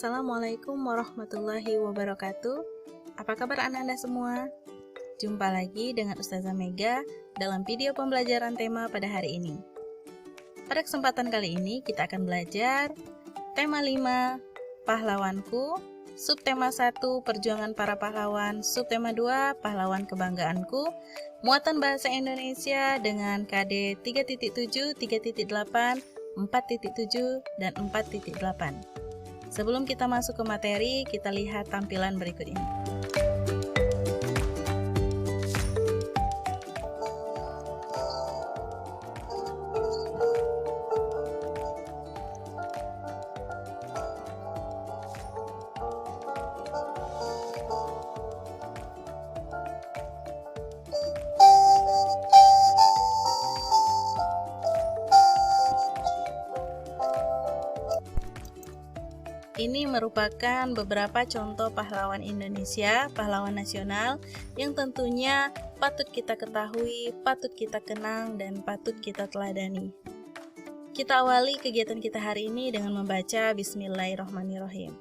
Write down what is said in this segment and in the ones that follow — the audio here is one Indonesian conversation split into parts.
Assalamualaikum warahmatullahi wabarakatuh. Apa kabar anak-anak semua? Jumpa lagi dengan Ustazah Mega dalam video pembelajaran tema pada hari ini. Pada kesempatan kali ini kita akan belajar tema 5, Pahlawanku, subtema 1, Perjuangan para pahlawan, subtema 2, Pahlawan kebanggaanku, muatan bahasa Indonesia dengan KD 3.7, 3.8, 4.7, dan 4.8. Sebelum kita masuk ke materi, kita lihat tampilan berikut ini. Ini merupakan beberapa contoh pahlawan Indonesia, pahlawan nasional yang tentunya patut kita ketahui, patut kita kenang, dan patut kita teladani. Kita awali kegiatan kita hari ini dengan membaca Bismillahirrahmanirrahim.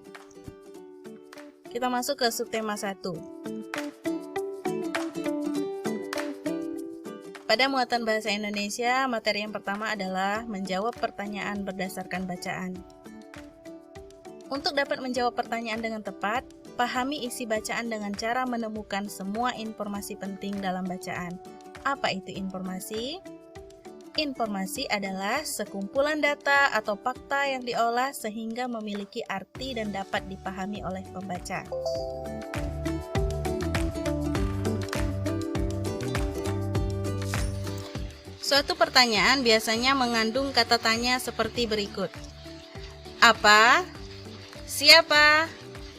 Kita masuk ke subtema 1. Pada muatan bahasa Indonesia, materi yang pertama adalah menjawab pertanyaan berdasarkan bacaan. Untuk dapat menjawab pertanyaan dengan tepat, pahami isi bacaan dengan cara menemukan semua informasi penting dalam bacaan. Apa itu informasi? Informasi adalah sekumpulan data atau fakta yang diolah sehingga memiliki arti dan dapat dipahami oleh pembaca. Suatu pertanyaan biasanya mengandung kata tanya seperti berikut. Apa? Siapa,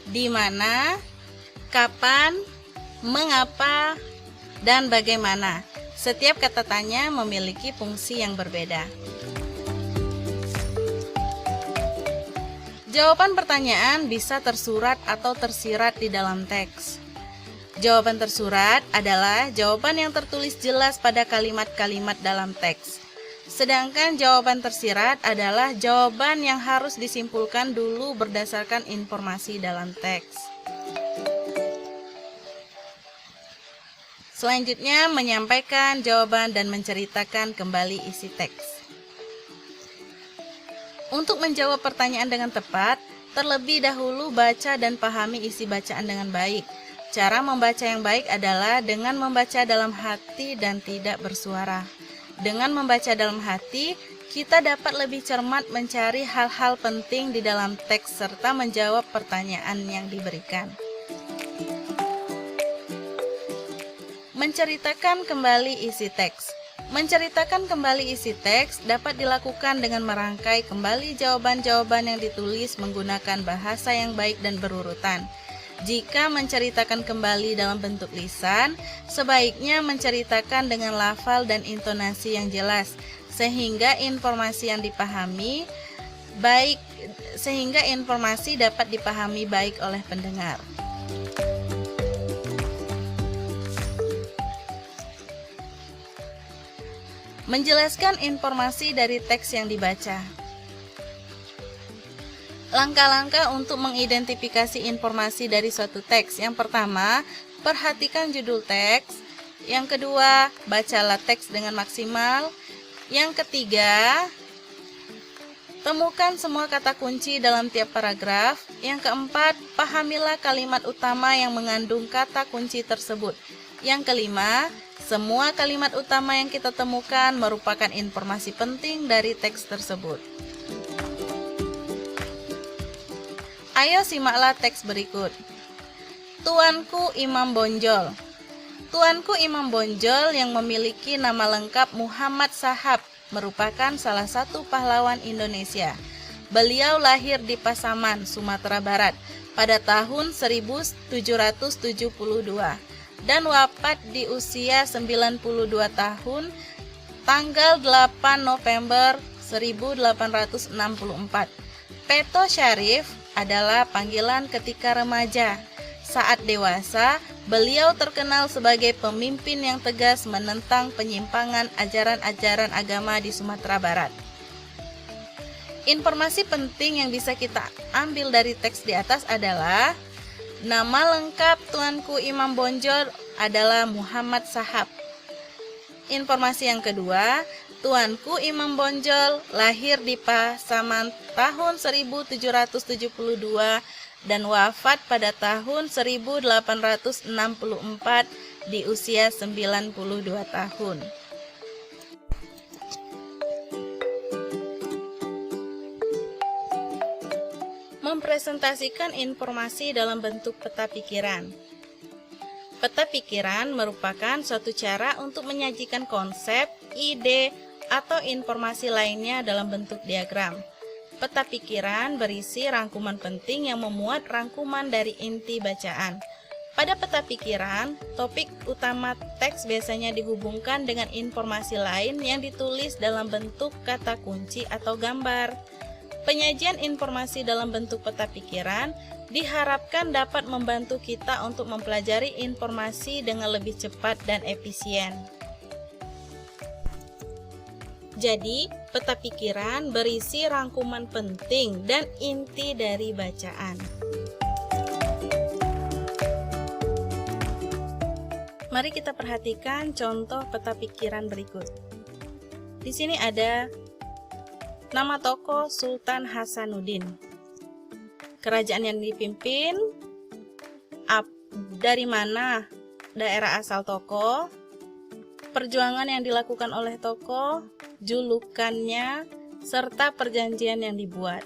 di mana, kapan, mengapa, dan bagaimana. Setiap kata tanya memiliki fungsi yang berbeda. Jawaban pertanyaan bisa tersurat atau tersirat di dalam teks. Jawaban tersurat adalah jawaban yang tertulis jelas pada kalimat-kalimat dalam teks. Sedangkan jawaban tersirat adalah jawaban yang harus disimpulkan dulu berdasarkan informasi dalam teks. Selanjutnya, menyampaikan jawaban dan menceritakan kembali isi teks. Untuk menjawab pertanyaan dengan tepat, terlebih dahulu baca dan pahami isi bacaan dengan baik. Cara membaca yang baik adalah dengan membaca dalam hati dan tidak bersuara. Dengan membaca dalam hati, kita dapat lebih cermat mencari hal-hal penting di dalam teks serta menjawab pertanyaan yang diberikan. Menceritakan kembali isi teks. Menceritakan kembali isi teks dapat dilakukan dengan merangkai kembali jawaban-jawaban yang ditulis menggunakan bahasa yang baik dan berurutan. Jika menceritakan kembali dalam bentuk lisan, sebaiknya menceritakan dengan lafal dan intonasi yang jelas, sehingga informasi dapat dipahami baik oleh pendengar. Menjelaskan informasi dari teks yang dibaca. Langkah-langkah untuk mengidentifikasi informasi dari suatu teks. Yang pertama, perhatikan judul teks. Yang kedua, bacalah teks dengan maksimal. Yang ketiga, temukan semua kata kunci dalam tiap paragraf. Yang keempat, pahamilah kalimat utama yang mengandung kata kunci tersebut. Yang kelima, semua kalimat utama yang kita temukan merupakan informasi penting dari teks tersebut. Ayo simaklah teks berikut. Tuanku Imam Bonjol. Tuanku Imam Bonjol yang memiliki nama lengkap Muhammad Shahab merupakan salah satu pahlawan Indonesia. Beliau lahir di Pasaman, Sumatera Barat pada tahun 1772 dan wafat di usia 92 tahun tanggal 8 November 1864. Peto Syarif adalah panggilan ketika remaja. Saat dewasa, beliau terkenal sebagai pemimpin yang tegas menentang penyimpangan ajaran-ajaran agama di Sumatera Barat. Informasi penting yang bisa kita ambil dari teks di atas adalah nama lengkap Tuanku Imam Bonjol adalah Muhammad Shahab. Informasi yang kedua, Tuanku Imam Bonjol lahir di Pasaman tahun 1772 dan wafat pada tahun 1864 di usia 92 tahun. Mempresentasikan informasi dalam bentuk peta pikiran. Peta pikiran merupakan suatu cara untuk menyajikan konsep, ide, atau informasi lainnya dalam bentuk diagram. Peta pikiran berisi rangkuman penting yang memuat rangkuman dari inti bacaan. Pada peta pikiran, topik utama teks biasanya dihubungkan dengan informasi lain yang ditulis dalam bentuk kata kunci atau gambar. Penyajian informasi dalam bentuk peta pikiran diharapkan dapat membantu kita untuk mempelajari informasi dengan lebih cepat dan efisien. Jadi, peta pikiran berisi rangkuman penting dan inti dari bacaan. Mari kita perhatikan contoh peta pikiran berikut. Di sini ada nama tokoh Sultan Hasanuddin, kerajaan yang dipimpin, dari mana daerah asal tokoh, perjuangan yang dilakukan oleh tokoh, julukannya, serta perjanjian yang dibuat.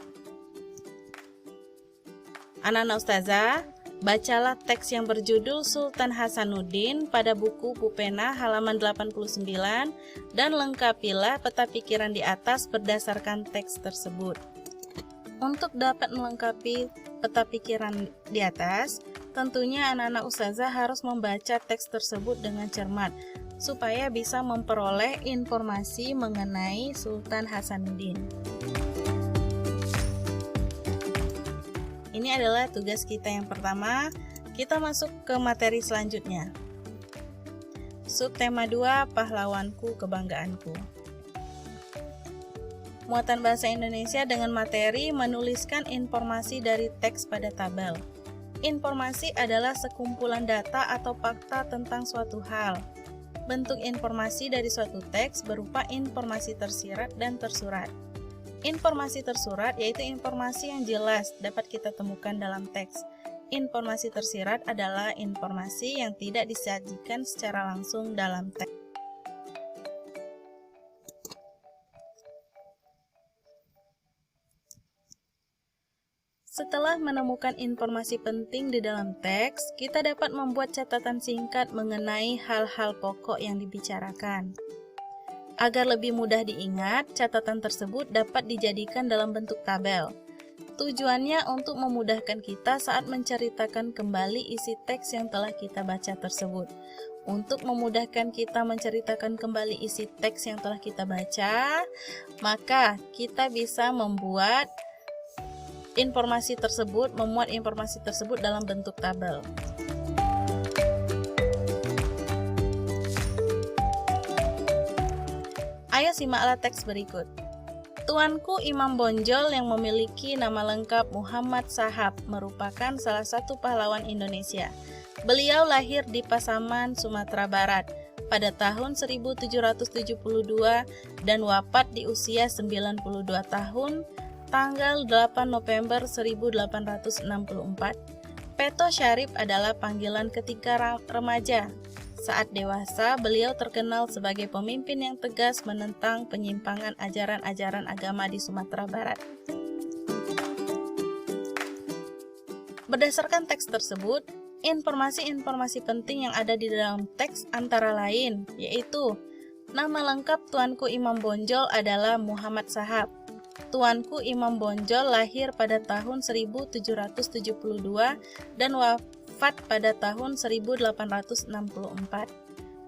Anak-anak ustazah, bacalah teks yang berjudul Sultan Hasanuddin pada buku Pupena halaman 89 dan lengkapilah peta pikiran di atas berdasarkan teks tersebut. Untuk dapat melengkapi peta pikiran di atas, tentunya anak-anak ustazah harus membaca teks tersebut dengan cermat supaya bisa memperoleh informasi mengenai Sultan Hasanuddin. Ini adalah tugas kita yang pertama. Kita masuk ke materi selanjutnya. Subtema 2, Pahlawanku Kebanggaanku. Muatan bahasa Indonesia dengan materi menuliskan informasi dari teks pada tabel. Informasi adalah sekumpulan data atau fakta tentang suatu hal. Bentuk informasi dari suatu teks berupa informasi tersirat dan tersurat. Informasi tersurat yaitu informasi yang jelas dapat kita temukan dalam teks. Informasi tersirat adalah informasi yang tidak disajikan secara langsung dalam teks. Setelah menemukan informasi penting di dalam teks, kita dapat membuat catatan singkat mengenai hal-hal pokok yang dibicarakan. Agar lebih mudah diingat, catatan tersebut dapat dijadikan dalam bentuk tabel. Tujuannya untuk memudahkan kita saat menceritakan kembali isi teks yang telah kita baca tersebut. Untuk memudahkan kita menceritakan kembali isi teks yang telah kita baca, maka kita bisa memuat informasi tersebut dalam bentuk tabel. Ayo simaklah teks berikut. Tuanku Imam Bonjol yang memiliki nama lengkap Muhammad Shahab merupakan salah satu pahlawan Indonesia. Beliau lahir di Pasaman, Sumatera Barat pada tahun 1772 dan wafat di usia 92 tahun tanggal 8 November 1864. Peto Syarif adalah panggilan ketika remaja. Saat dewasa, beliau terkenal sebagai pemimpin yang tegas menentang penyimpangan ajaran-ajaran agama di Sumatera Barat. Berdasarkan teks tersebut, informasi-informasi penting yang ada di dalam teks antara lain, yaitu nama lengkap Tuanku Imam Bonjol adalah Muhammad Shahab. Tuanku Imam Bonjol lahir pada tahun 1772 dan wafat pada tahun 1864.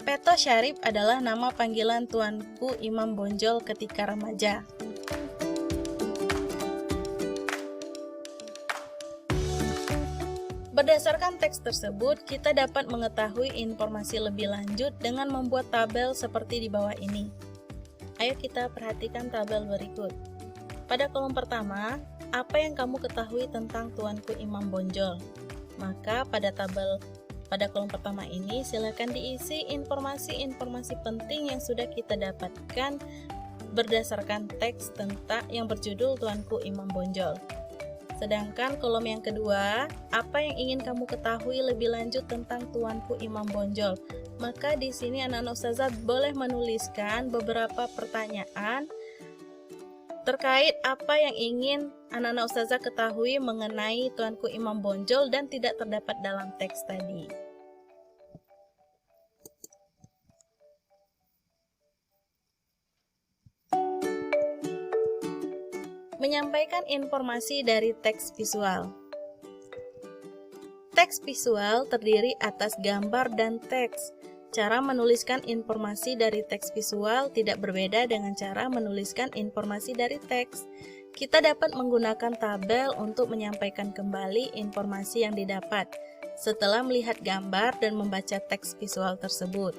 Peto Syarif adalah nama panggilan Tuanku Imam Bonjol ketika remaja. Berdasarkan teks tersebut, kita dapat mengetahui informasi lebih lanjut dengan membuat tabel seperti di bawah ini. Ayo kita perhatikan tabel berikut. Pada kolom pertama, apa yang kamu ketahui tentang Tuanku Imam Bonjol? Maka pada kolom pertama ini silakan diisi informasi-informasi penting yang sudah kita dapatkan berdasarkan teks tentang yang berjudul Tuanku Imam Bonjol. Sedangkan kolom yang kedua, apa yang ingin kamu ketahui lebih lanjut tentang Tuanku Imam Bonjol? Maka di sini anak-anak ustazah boleh menuliskan beberapa pertanyaan terkait apa yang ingin anak-anak ustazah ketahui mengenai Tuanku Imam Bonjol dan tidak terdapat dalam teks tadi. Menyampaikan informasi dari teks visual. Teks visual terdiri atas gambar dan teks. Cara menuliskan informasi dari teks visual tidak berbeda dengan cara menuliskan informasi dari teks. Kita dapat menggunakan tabel untuk menyampaikan kembali informasi yang didapat setelah melihat gambar dan membaca teks visual tersebut.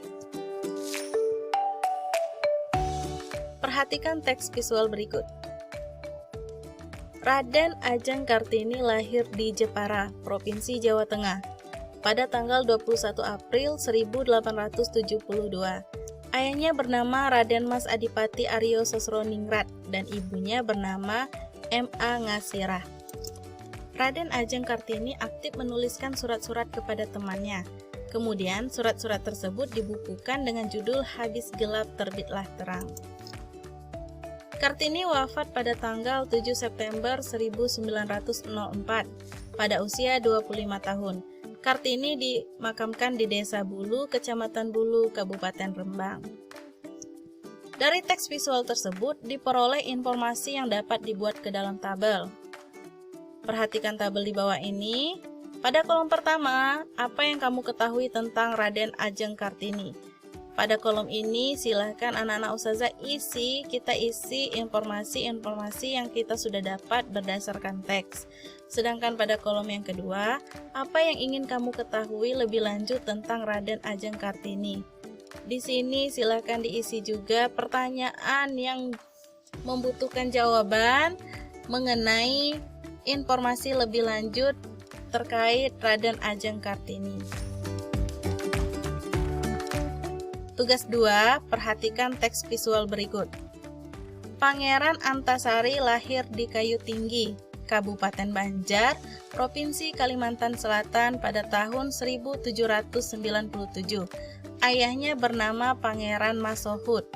Perhatikan teks visual berikut. Raden Ajeng Kartini lahir di Jepara, Provinsi Jawa Tengah, pada tanggal 21 April 1872. Ayahnya bernama Raden Mas Adipati Aryo Sosroningrat dan ibunya bernama M.A. Ngasirah. Raden Ajeng Kartini aktif menuliskan surat-surat kepada temannya. Kemudian surat-surat tersebut dibukukan dengan judul Habis Gelap Terbitlah Terang. Kartini wafat pada tanggal 7 September 1904 pada usia 25 tahun. Kartini dimakamkan di Desa Bulu, Kecamatan Bulu, Kabupaten Rembang. Dari teks visual tersebut diperoleh informasi yang dapat dibuat ke dalam tabel. Perhatikan tabel di bawah ini. Pada kolom pertama, apa yang kamu ketahui tentang Raden Ajeng Kartini? Pada kolom ini silahkan anak-anak ustazah kita isi informasi-informasi yang kita sudah dapat berdasarkan teks. Sedangkan pada kolom yang kedua, apa yang ingin kamu ketahui lebih lanjut tentang Raden Ajeng Kartini? Di sini silahkan diisi juga pertanyaan yang membutuhkan jawaban mengenai informasi lebih lanjut terkait Raden Ajeng Kartini. Tugas 2, perhatikan teks visual berikut. Pangeran Antasari lahir di Kayu Tinggi, Kabupaten Banjar, Provinsi Kalimantan Selatan pada tahun 1797. Ayahnya bernama Pangeran Masohud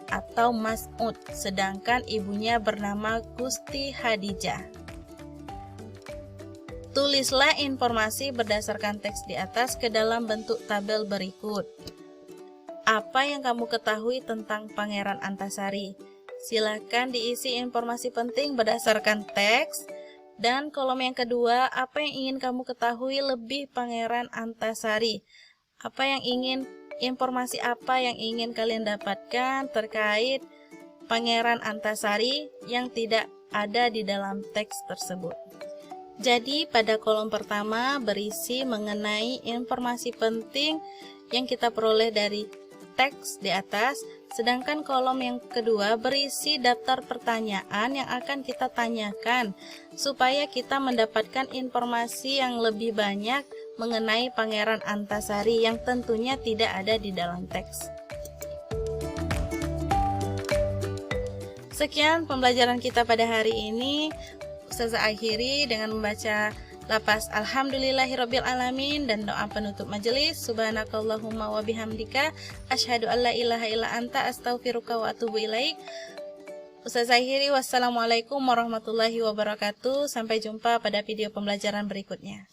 atau Mas'ud, sedangkan ibunya bernama Gusti Hadijah. Tulislah informasi berdasarkan teks di atas ke dalam bentuk tabel berikut. Apa yang kamu ketahui tentang Pangeran Antasari? Silakan diisi informasi penting berdasarkan teks. Dan kolom yang kedua, apa yang ingin kamu ketahui lebih Pangeran Antasari? Informasi apa yang ingin kalian dapatkan terkait Pangeran Antasari yang tidak ada di dalam teks tersebut? Jadi pada kolom pertama berisi mengenai informasi penting yang kita peroleh dari teks di atas, sedangkan kolom yang kedua berisi daftar pertanyaan yang akan kita tanyakan supaya kita mendapatkan informasi yang lebih banyak mengenai Pangeran Antasari yang tentunya tidak ada di dalam teks. Sekian pembelajaran kita pada hari ini. Ustazah akhiri dengan membaca lafaz Alhamdulillahirabbil alamin dan doa penutup majelis. Subhanakallahumma wa bihamdika asyhadu an la ilaha illa anta astaghfiruka wa atubu ilaik. Ustazah akhiri, wassalamualaikum warahmatullahi wabarakatuh. Sampai jumpa pada video pembelajaran berikutnya.